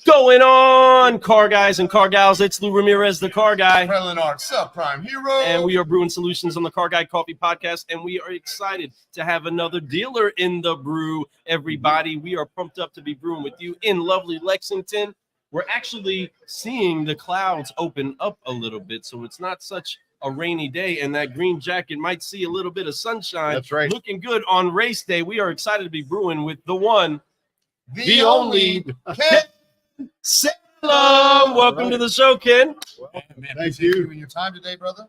Going on, car guys and car gals? It's Lou Ramirez, the car guy. Prelinar, subprime hero. And we are Brewing Solutions on the Car Guy Coffee Podcast, and we are excited to have another dealer in the brew, everybody. We are pumped up to be brewing with you in lovely Lexington. We're actually seeing the clouds open up a little bit, so it's not such a rainy day, and that green jacket might see a little bit of sunshine. That's right. Looking good on race day. We are excited to be brewing with the one, the only Ken Salem. Welcome to the show, Ken. Man, thank you and your time today, brother.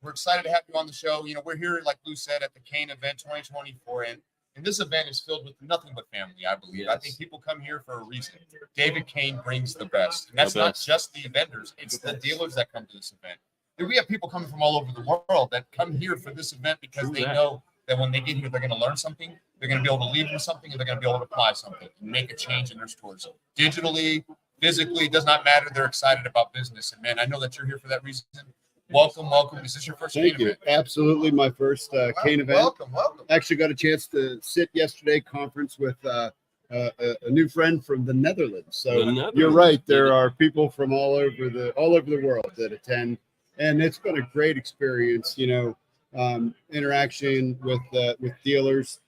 We're excited to have you on the show. You know, we're here, like Lou said, at the Kain event 2024, and this event is filled with nothing but family, I believe. Yes. I think people come here for a reason. David Kain brings the best, and that's not just the vendors; it's the dealers that come to this event. We have people coming from all over the world that come here for this event because they know that when they get here, they're going to learn something. They're going to be able to leave with something, and they're going to be able to apply something and make a change in their stores. Digitally, physically, it does not matter. They're excited about business. And, man, I know that you're here for that reason. Welcome, welcome. Is this your first Kain event? Absolutely, my first Kain event. Welcome. Actually got a chance to sit yesterday, conference with a new friend from the Netherlands. So you're right. There are people from all over the world that attend. And it's been a great experience, interaction with dealers,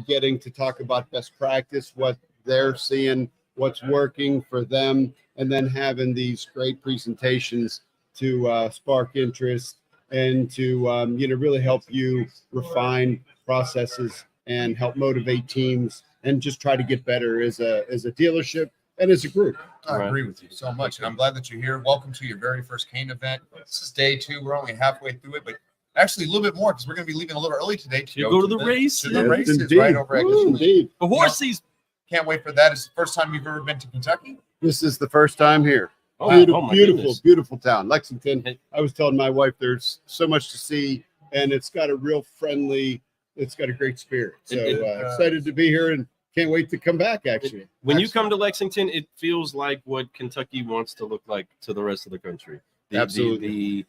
getting to talk about best practice, what they're seeing, what's working for them, and then having these great presentations to spark interest and to, really help you refine processes and help motivate teams and just try to get better as a dealership and as a group. I agree with you so much, and I'm glad that you're here. Welcome to your very first Kain event. This is day 2. We're only halfway through it, but actually a little bit more because we're going to be leaving a little early today to go to the race. To the races right over at the horses. Can't wait for that. It's the first time you've ever been to Kentucky? This is the first time here. Beautiful town, Lexington. I was telling my wife there's so much to see, and it's got a great spirit. So excited to be here and can't wait to come back, actually. When you come to Lexington, it feels like what Kentucky wants to look like to the rest of the country. Absolutely.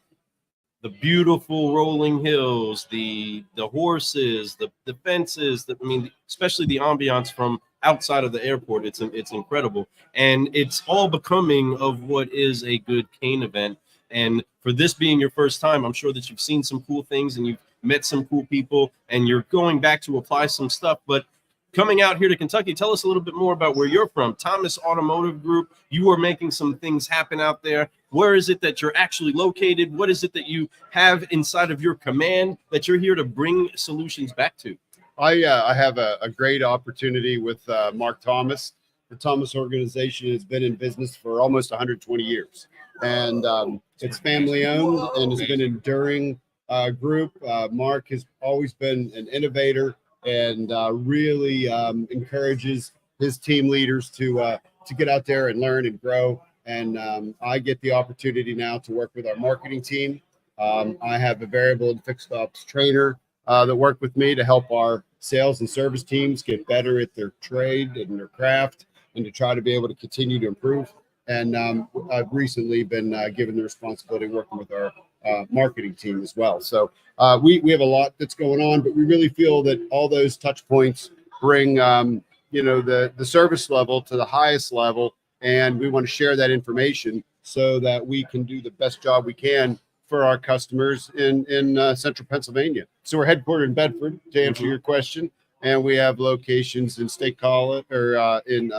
The beautiful rolling hills, the horses, the fences, especially the ambiance from outside of the airport. It's incredible. And it's all becoming of what is a good Kain event. And for this being your first time, I'm sure that you've seen some cool things and you've met some cool people and you're going back to apply some stuff. But coming out here to Kentucky, tell us a little bit more about where you're from. Thomas Automotive Group, you are making some things happen out there. Where is it that you're actually located? What is it that you have inside of your command that you're here to bring solutions back to? I have a great opportunity with Mark Thomas. The Thomas organization has been in business for almost 120 years. And it's family owned and has been an enduring group. Mark has always been an innovator and really encourages his team leaders to get out there and learn and grow. And I get the opportunity now to work with our marketing team. I have a variable and fixed ops trainer that work with me to help our sales and service teams get better at their trade and their craft and to try to be able to continue to improve. And I've recently been given the responsibility of working with our marketing team as well. So we have a lot that's going on, but we really feel that all those touch points bring, the service level to the highest level. And we want to share that information so that we can do the best job we can for our cumers in central Pennsylvania. So we're headquartered in Bedford, to answer your question, and we have locations in State College or in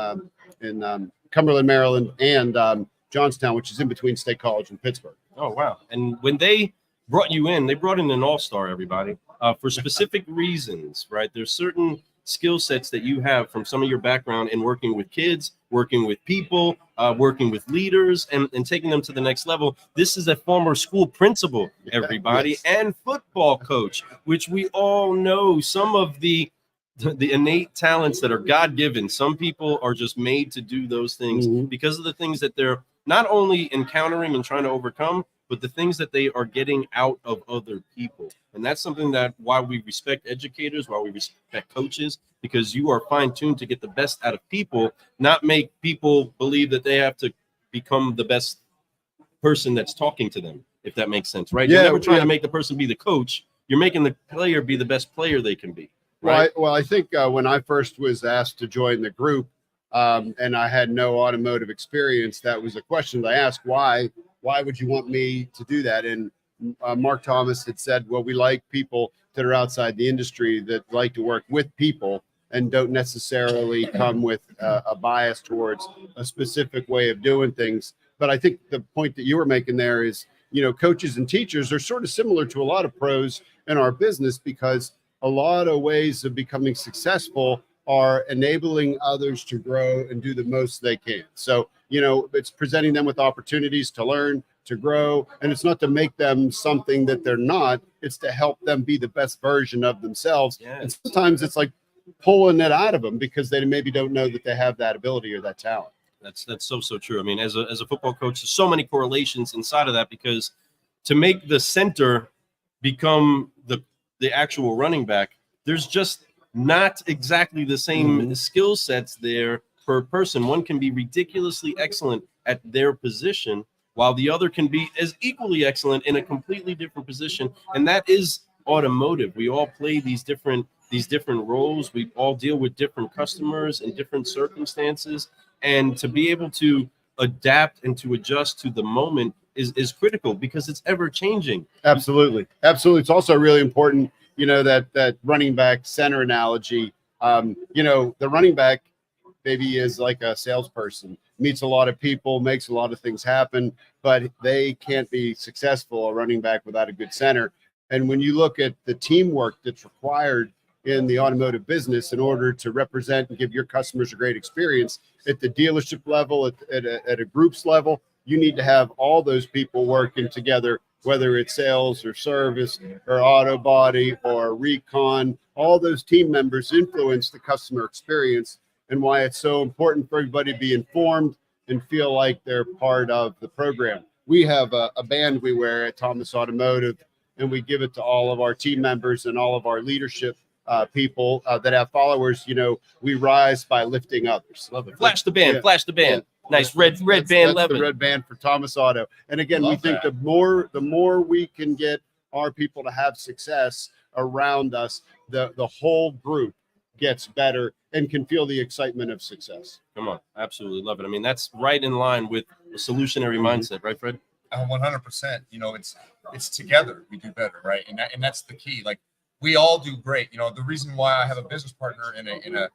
Cumberland, Maryland, and Johnstown, which is in between State College and Pittsburgh. Oh, wow. And when they brought you in, they brought in an all-star, everybody, for specific reasons, right? There's certain skill sets that you have from some of your background in working with kids, working with people, working with leaders, and taking them to the next level. This is a former school principal, everybody, yes, and football coach, which we all know some of the innate talents that are God-given. Some people are just made to do those things because of the things that they're not only encountering and trying to overcome, but the things that they are getting out of other people. And that's something that why we respect educators, why we respect coaches, because you are fine-tuned to get the best out of people, not make people believe that they have to become the best person that's talking to them, if that makes sense, right? You're never trying to make the person be the coach. You're making the player be the best player they can be. Right? Well, I think when I first was asked to join the group, and I had no automotive experience. That was a question I asked. Why would you want me to do that? And Mark Thomas had said, well, we like people that are outside the industry that like to work with people and don't necessarily come with a bias towards a specific way of doing things. But I think the point that you were making there is, coaches and teachers are sort of similar to a lot of pros in our business, because a lot of ways of becoming successful are enabling others to grow and do the most they can. So, it's presenting them with opportunities to learn, to grow, and it's not to make them something that they're not. It's to help them be the best version of themselves. Yes. And sometimes it's like pulling it out of them because they maybe don't know that they have that ability or that talent. That's so true. I mean, as a football coach, there's so many correlations inside of that, because to make the center become the actual running back, there's just not exactly the same skill sets there per person. One can be ridiculously excellent at their position, while the other can be as equally excellent in a completely different position. And that is automotive. We all play these different roles. We all deal with different customers in different circumstances. And to be able to adapt and to adjust to the moment is critical, because it's ever changing. Absolutely. It's also really important, that running back center analogy. The running back maybe is like a salesperson, meets a lot of people, makes a lot of things happen, but they can't be successful a running back without a good center. And when you look at the teamwork that's required in the automotive business in order to represent and give your customers a great experience at the dealership level, at a group's level, you need to have all those people working together, whether it's sales or service or auto body or recon. All those team members influence the customer experience, and why it's so important for everybody to be informed and feel like they're part of the program. We have a band we wear at Thomas Automotive, and we give it to all of our team members and all of our leadership people that have followers. We rise by lifting others. Love it. Flash the band. Yeah. Flash the band. Yeah. Nice red band. That's 11. the red band for Thomas Auto. And again, we think that. the more we can get our people to have success around us, the whole group gets better and can feel the excitement of success. Come on. Absolutely love it. I mean, that's right in line with a solutionary mindset, right, Fred? 100%. It's together we do better, right? And that's the key. Like, we all do great. The reason why I have a business partner in a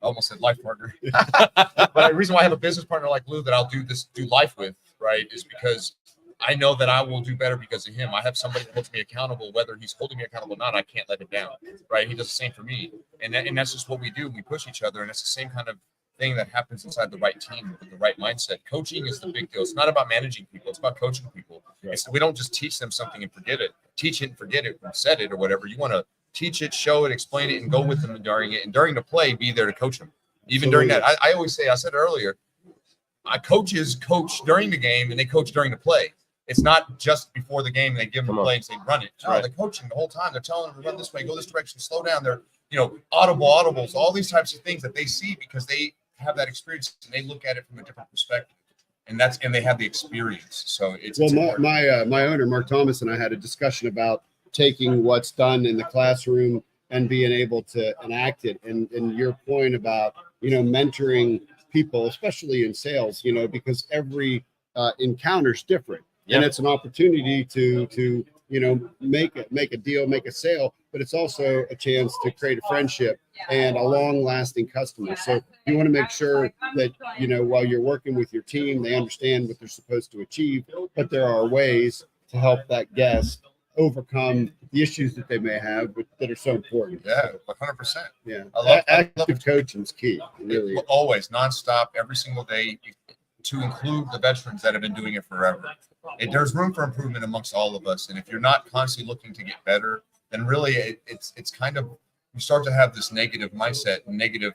almost said life partner, but the reason why I have a business partner like Lou that I'll do life with, right, is because I know that I will do better because of him. I have somebody who holds me accountable, whether he's holding me accountable or not. I can't let him down, right? He does the same for me, and that's just what we do. We push each other, and it's the same kind of thing that happens inside the right team with the right mindset. Coaching is the big deal. It's not about managing people. It's about coaching people. Right. We don't just teach them something and forget it. Teach it and forget it, and set it or whatever. You want to teach it, show it, explain it, and go with them during it. And during the play, be there to coach them. Even during that, I always say, I said earlier, coaches coach during the game and they coach during the play. It's not just before the game and they give them a play and say, run it. No, they're coaching the whole time. They're telling them to run this way, go this direction, slow down. They're, audibles, all these types of things that they see because they have that experience and they look at it from a different perspective. And they have the experience. So it's my owner, Mark Thomas, and I had a discussion about taking what's done in the classroom and being able to enact it. And your point about, mentoring people, especially in sales, because every encounter is different. Yep. And it's an opportunity to make a deal, make a sale, but it's also a chance to create a friendship and a long-lasting customer. So you want to make sure that, while you're working with your team, they understand what they're supposed to achieve, but there are ways to help that guest overcome the issues that they may have, but that are so important. Yeah, 100%. Yeah. I love Active coaching is key. Really. Always, nonstop, every single day, to include the veterans that have been doing it forever. There's room for improvement amongst all of us. And if you're not constantly looking to get better, then really it's kind of, you start to have this negative mindset, negative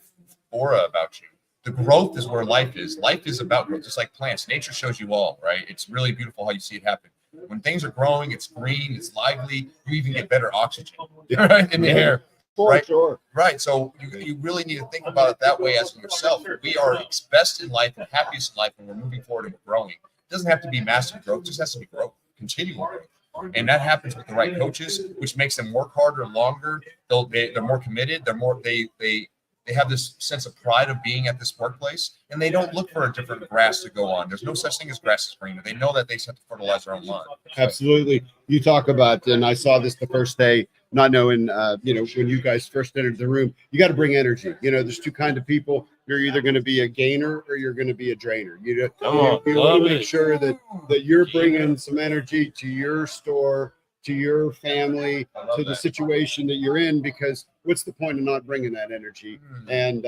aura about you. The growth is where life is. Life is about growth, just like plants. Nature shows you all, right? It's really beautiful how you see it happen. When things are growing, it's green, it's lively. You even get better oxygen, right, in the air. For sure. Right. So you really need to think about it that way as yourself. We are best in life and happiest in life when we're moving forward and growing. It doesn't have to be massive growth, it just has to be growth, continual growth. And that happens with the right coaches, which makes them work harder, longer. They're more committed. They They have this sense of pride of being at this workplace, and they don't look for a different grass to go on. There's no such thing as grass is greener. They know that they have to fertilize their own lawn. Absolutely. You talk about, and I saw this the first day, not knowing, when you guys first entered the room, you got to bring energy. There's two kinds of people. You're either going to be a gainer or you're going to be a drainer. You want to make sure that you're bringing some energy to your store, to your family, to the situation that you're in, because what's the point of not bringing that energy? And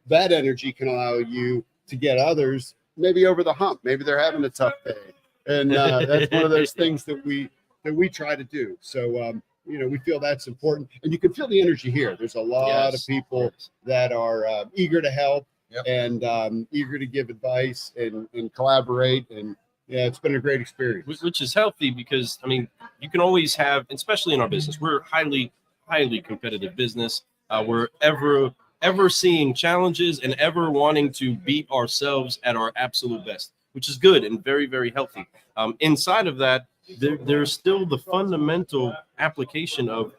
that energy can allow you to get others maybe over the hump. Maybe they're having a tough day. And that's one of those things that we try to do. So, we feel that's important. And you can feel the energy here. There's a lot of people that are eager to help and eager to give advice and collaborate. And yeah, it's been a great experience. Which is healthy because, you can always have, especially in our business, we're highly, highly competitive business. We're ever seeing challenges and ever wanting to beat ourselves at our absolute best, which is good and very, very healthy. Inside of that, there's still the fundamental application of,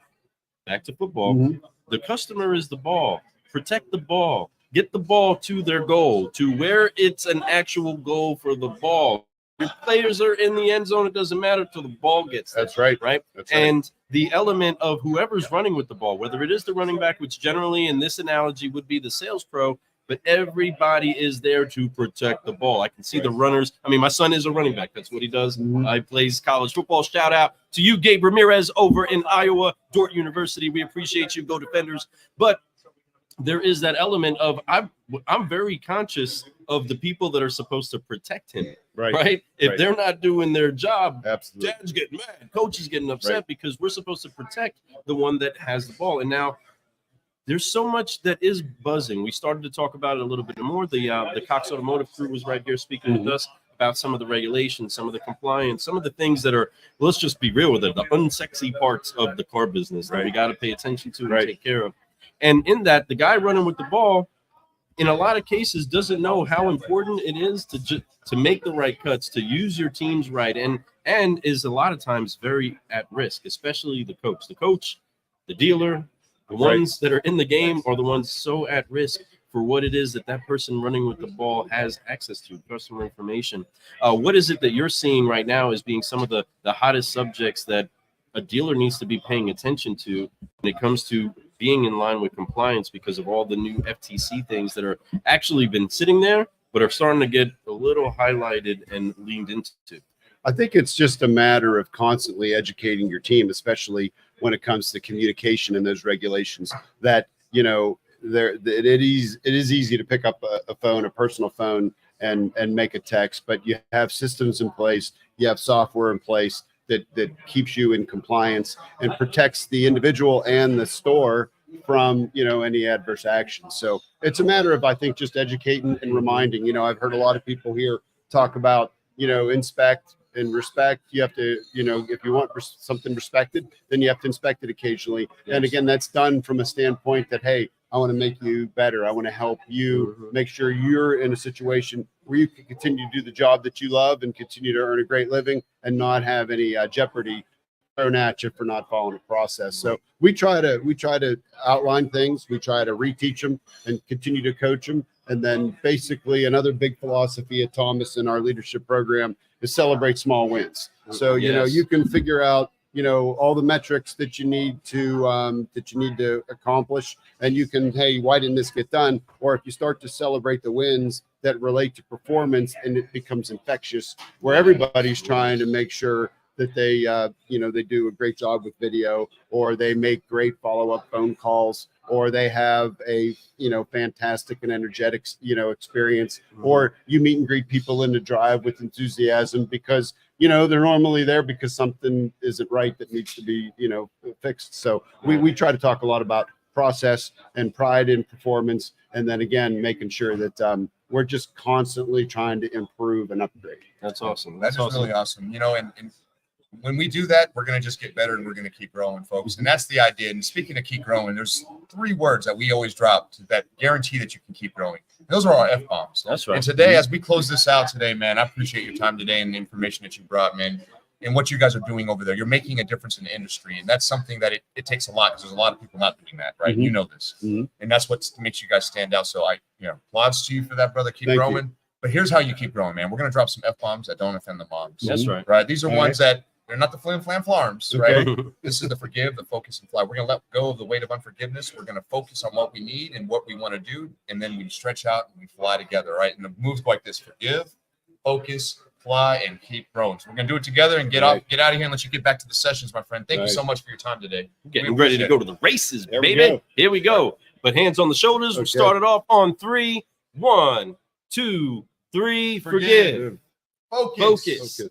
back to football, the customer is the ball. Protect the ball. Get the ball to their goal, to where it's an actual goal for the ball. Your players are in the end zone. It doesn't matter till the ball gets there. That's right. Right? That's right. And the element of whoever's running with the ball, whether it is the running back, which generally in this analogy would be the sales pro, but everybody is there to protect the ball. I can see the runners. My son is a running back. That's what he does. He plays college football. Shout out to you, Gabe Ramirez, over in Iowa, Dort University. We appreciate you. Go Defenders. But there is that element of I'm very conscious of the people that are supposed to protect him. Right? If they're not doing their job, absolutely, dad's getting mad, coach is getting upset because we're supposed to protect the one that has the ball. And now there's so much that is buzzing. We started to talk about it a little bit more. The Cox Automotive crew was right here speaking with us about some of the regulations, some of the compliance, some of the things that are, let's just be real with it, the unsexy parts of the car business that we got to pay attention to and take care of. And in that, the guy running with the ball, in a lot of cases, doesn't know how important it is to make the right cuts, to use your teams right, and is a lot of times very at risk, especially the coach, the dealer. The ones that are in the game are the ones so at risk for what it is that person running with the ball has access to, customer information. What is it that you're seeing right now as being some of the hottest subjects that a dealer needs to be paying attention to when it comes to being in line with compliance because of all the new FTC things that are actually been sitting there, but are starting to get a little highlighted and leaned into? I think it's just a matter of constantly educating your team, especially when it comes to communication and those regulations. That it is easy to pick up a phone, a personal phone, and make a text, but you have systems in place, you have software in place that keeps you in compliance and protects the individual and the store from any adverse action. So it's a matter of, I think, just educating and reminding. I've heard a lot of people here talk about inspect and respect. You have to, if you want something respected, then you have to inspect it occasionally. And again, that's done from a standpoint that, hey, I want to make you better. I want to help you make sure you're in a situation where you can continue to do the job that you love and continue to earn a great living and not have any jeopardy thrown at you for not following the process. So we try to outline things. We try to reteach them and continue to coach them. And then basically another big philosophy at Thomas in our leadership program is celebrate small wins. So, you can figure out, all the metrics that you need to accomplish, and you can, hey, why didn't this get done? Or if you start to celebrate the wins that relate to performance, and it becomes infectious, where everybody's trying to make sure that they, they do a great job with video, or they make great follow-up phone calls, or they have a, fantastic and energetic, experience, or you meet and greet people in the drive with enthusiasm because, they're normally there because something isn't right that needs to be, fixed. So we try to talk a lot about process and pride in performance. And then again, making sure that we're just constantly trying to improve and upgrade. That's awesome. That's really awesome. And when we do that, we're going to just get better and we're going to keep growing, folks. And that's the idea. And speaking of keep growing, there's 3 words that we always drop that guarantee that you can keep growing. Those are our F-bombs. That's right. And today, as we close this out today, man, I appreciate your time today and the information that you brought, man. in what you guys are doing over there. You're making a difference in the industry, and that's something that it takes a lot because there's a lot of people not doing that, right? Mhm. You know this, Mhm. and that's what makes you guys stand out. So I, applauds to you for that, brother. Keep Thank you. growing. But here's how you keep growing, man. We're gonna drop some F-bombs that don't offend the moms. That's right. Right. These are All ones that they're not the flim flam flarms, Okay. right? This is the forgive, the focus, and fly. We're gonna let go of the weight of unforgiveness. We're gonna focus on what we need and what we want to do, and then we stretch out and we fly together, right? And the moves go like this: forgive, focus, fly, and keep growing. So we're gonna do it together and get out of here and let you get back to the sessions, my friend. Thank you so much for your time today. Getting ready to go to the races, There we baby. go. Here we go. But hands on the shoulders. We'll Okay. start it off on 3. 1, 2, 3. Forgive. Focus.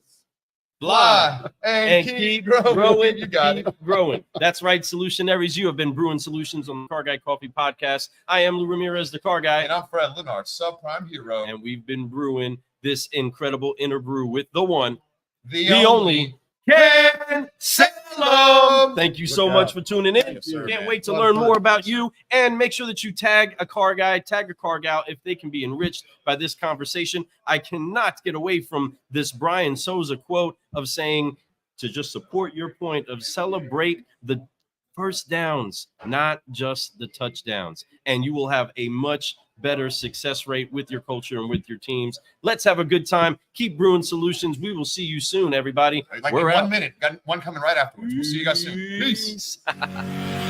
Fly, and keep growing. You got it. Keep growing. That's right, Solutionaries. You have been brewing solutions on the Car Guy Coffee Podcast. I am Lou Ramirez, the Car Guy. And I'm Fred Leonard, subprime hero. And we've been brewing this incredible interbrew with the one, the only Ken Salem. Thank you so Look much out. for tuning in. Yes, sir, Can't man. wait to A lot of learn fun. more about you, and make sure that you tag a car guy, tag a car gal if they can be enriched by this conversation. I cannot get away from this Brian Souza quote of saying to just support your point of celebrate the first downs, not just the touchdowns, and you will have a much better success rate with your culture and with your teams. Let's have a good time. Keep brewing solutions. We will see you soon, everybody. Like We're in out. 1 minute. Got one coming right afterwards. We'll see you guys soon. Peace. Peace.